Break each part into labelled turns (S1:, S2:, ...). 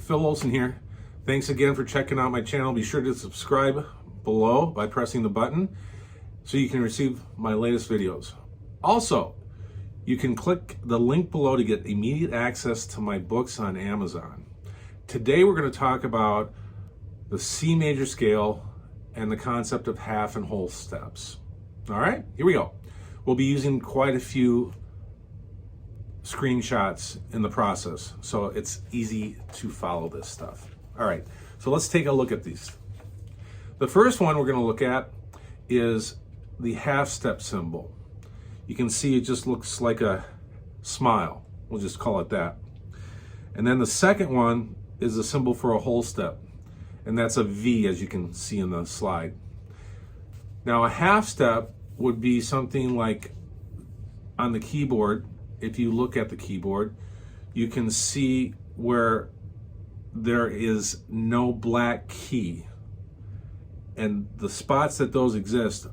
S1: Phil Olson here. Thanks again for checking out my channel. Be sure to subscribe below by pressing the button so you can receive my latest videos. Also, you can click the link below to get immediate access to my books on Amazon. Today we're going to talk about the C major scale and the concept of half and whole steps. All right, here we go. We'll be using quite a few screenshots in the process, so it's easy to follow this stuff. All right, so let's take a look at these. The first one we're going to look at is the half step symbol. You can see it just looks like a smile. We'll just call it that. And then the second one is a symbol for a whole step, and that's a V, as you can see in the slide. Now a half step would be something like on the keyboard. If you look at the keyboard, you can see where there is no black key. And the spots that those exist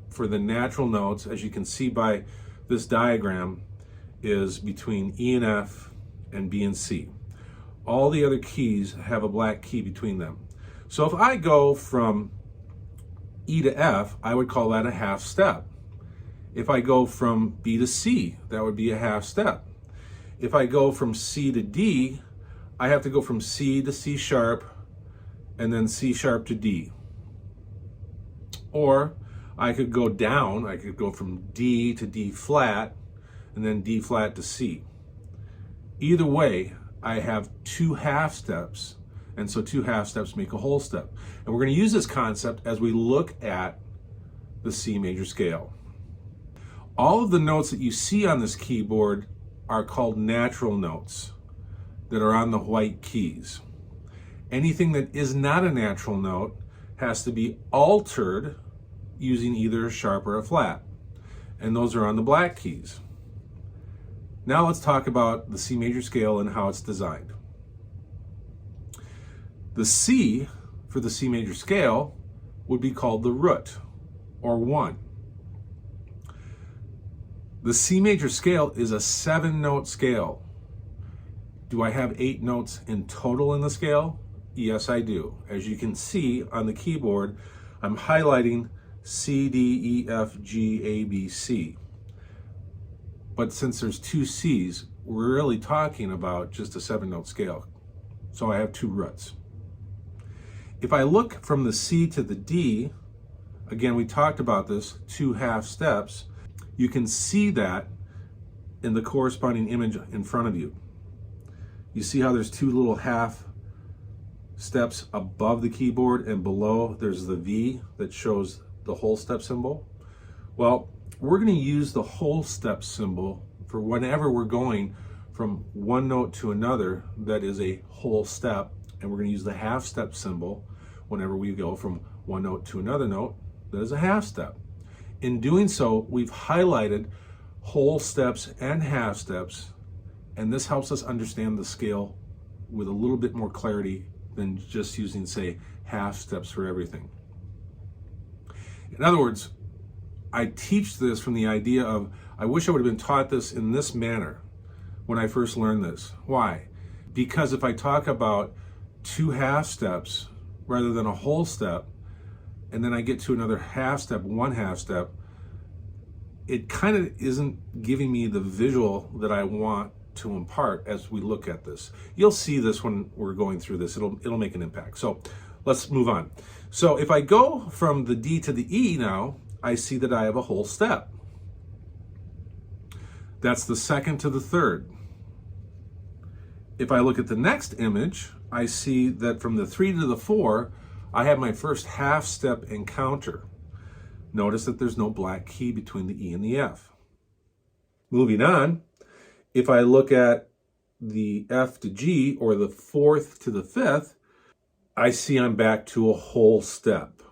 S1: for the natural notes, as you can see by this diagram, is between E and F and B and C. All the other keys have a black key between them. So if I go from E to F, I would call that a half step. If I go from B to C, that would be a half step. If I go from C to D, I have to go from C to C sharp and then C sharp to D. Or I could go down, I could go from D to D flat and then D flat to C. Either way, I have two half steps, and so two half steps make a whole step. And we're going to use this concept as we look at the C major scale. All of the notes that you see on this keyboard are called natural notes that are on the white keys. Anything that is not a natural note has to be altered using either a sharp or a flat, and those are on the black keys. Now let's talk about the C major scale and how it's designed. The C for the C major scale would be called the root, or 1. The C major scale is a 7-note scale. Do I have 8 notes in total in the scale? Yes, I do. As you can see on the keyboard, I'm highlighting C, D, E, F, G, A, B, C. But since there's 2 C's, we're really talking about just a 7-note scale. So I have 2 roots. If I look from the C to the D, again, we talked about this, 2 half steps. You can see that in the corresponding image in front of you. You see how there's 2 little half steps above the keyboard, and below there's the V that shows the whole step symbol? Well, we're going to use the whole step symbol for whenever we're going from one note to another that is a whole step, and we're going to use the half step symbol whenever we go from one note to another note that is a half step. In doing so, we've highlighted whole steps and half steps, and this helps us understand the scale with a little bit more clarity than just using, say, half steps for everything. In other words, I teach this from the idea of, I wish I would have been taught this in this manner when I first learned this. Why? Because if I talk about 2 half steps rather than a whole step, and then I get to another half step, 1 half step, it kind of isn't giving me the visual that I want to impart as we look at this. You'll see this when we're going through this. It'll make an impact. So let's move on. So if I go from the D to the E now, I see that I have a whole step. That's the second to the third. If I look at the next image, I see that from the 3 to the 4, I have my first half step encounter. Notice that there's no black key between the E and the F. Moving on, if I look at the F to G, or the 4th to the 5th, I see I'm back to a whole step.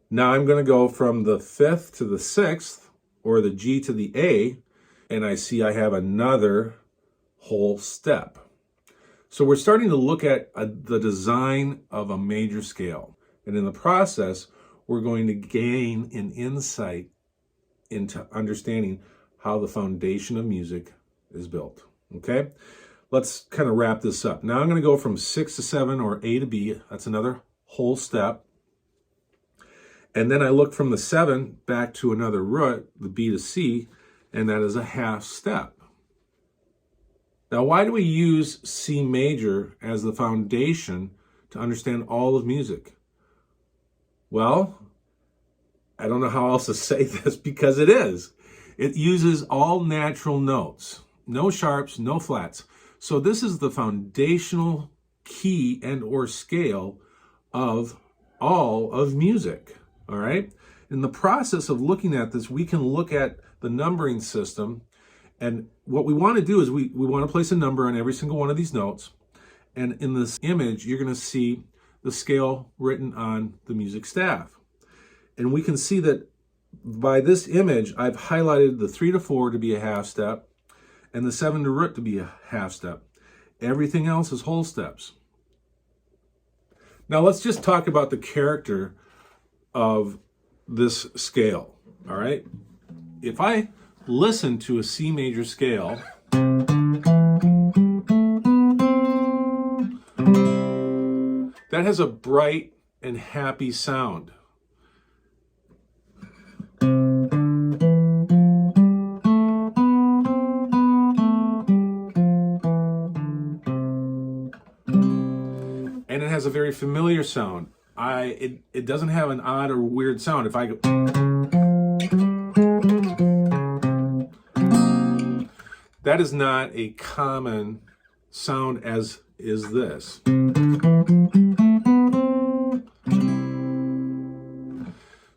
S1: Now I'm going to go from the 5th to the 6th, or the G to the A, and I see I have another whole step. So we're starting to look at the design of a major scale. And in the process, we're going to gain an insight into understanding how the foundation of music is built. Okay? let's kind of wrap this up. Now I'm going to go from 6 to 7, or A to B. That's another whole step. And then I look from the 7 back to another root, the B to C, and that is a half step. Now, why do we use C major as the foundation to understand all of music? Well, I don't know how else to say this, because it is. It uses all natural notes, no sharps, no flats. So this is the foundational key and or scale of all of music, all right? In the process of looking at this, we can look at the numbering system, and what we want to do is we want to place a number on every single one of these notes, and in this image, you're going to see the scale written on the music staff. And we can see that by this image, I've highlighted the 3 to 4 to be a half step and the 7 to root to be a half step. Everything else is whole steps. Now let's just talk about the character of this scale, all right? If I listen to a C major scale, that has a bright and happy sound. And it has a very familiar sound. It doesn't have an odd or weird sound. If I go, that is not a common sound, as is this.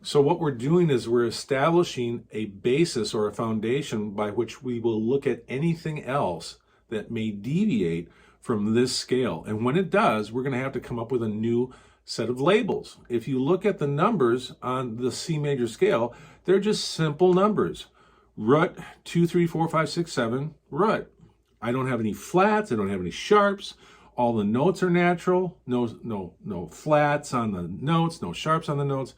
S1: So what we're doing is we're establishing a basis or a foundation by which we will look at anything else that may deviate from this scale. And when it does, we're going to have to come up with a new set of labels. If you look at the numbers on the C major scale, they're just simple numbers. Root, 2, 3, 4, 5, 6, 7, root. I don't have any flats, I don't have any sharps. All the notes are natural, no flats on the notes, no sharps on the notes.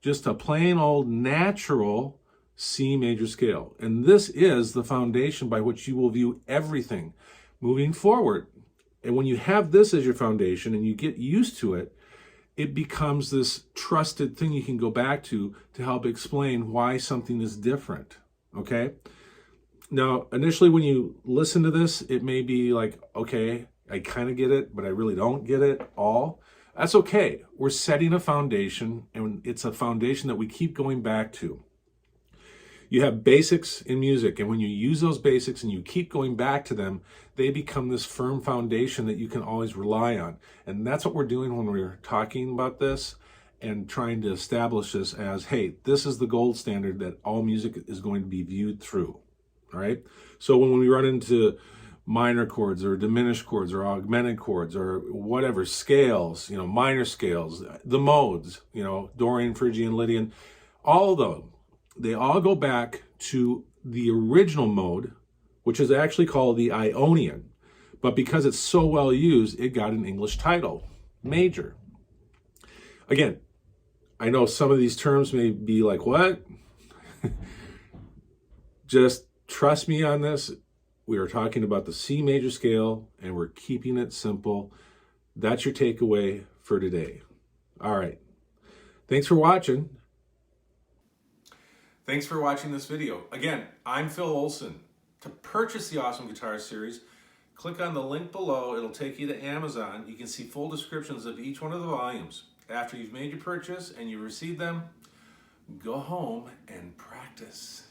S1: Just a plain old natural C major scale. And this is the foundation by which you will view everything moving forward. And when you have this as your foundation and you get used to it, it becomes this trusted thing you can go back to help explain why something is different, okay? Now, initially when you listen to this, it may be like, okay, I kind of get it, but I really don't get it all. That's okay. We're setting a foundation, and it's a foundation that we keep going back to. You have basics in music, and when you use those basics and you keep going back to them, they become this firm foundation that you can always rely on. And that's what we're doing when we're talking about this and trying to establish this as, hey, this is the gold standard that all music is going to be viewed through, all right? So when we run into minor chords or diminished chords or augmented chords or whatever, scales, minor scales, the modes, Dorian, Phrygian, Lydian, all of them, they all go back to the original mode, which is actually called the Ionian. But because it's so well used, it got an English title, major. Again, I know some of these terms may be like, what? Just trust me on this. We are talking about the C major scale, and we're keeping it simple. That's your takeaway for today. All right. Thanks for watching. Thanks for watching this video. Again, I'm Phil Olson. To purchase the Awesome Guitar Series, click on the link below. It'll take you to Amazon. You can see full descriptions of each one of the volumes. After you've made your purchase and you receive them, go home and practice.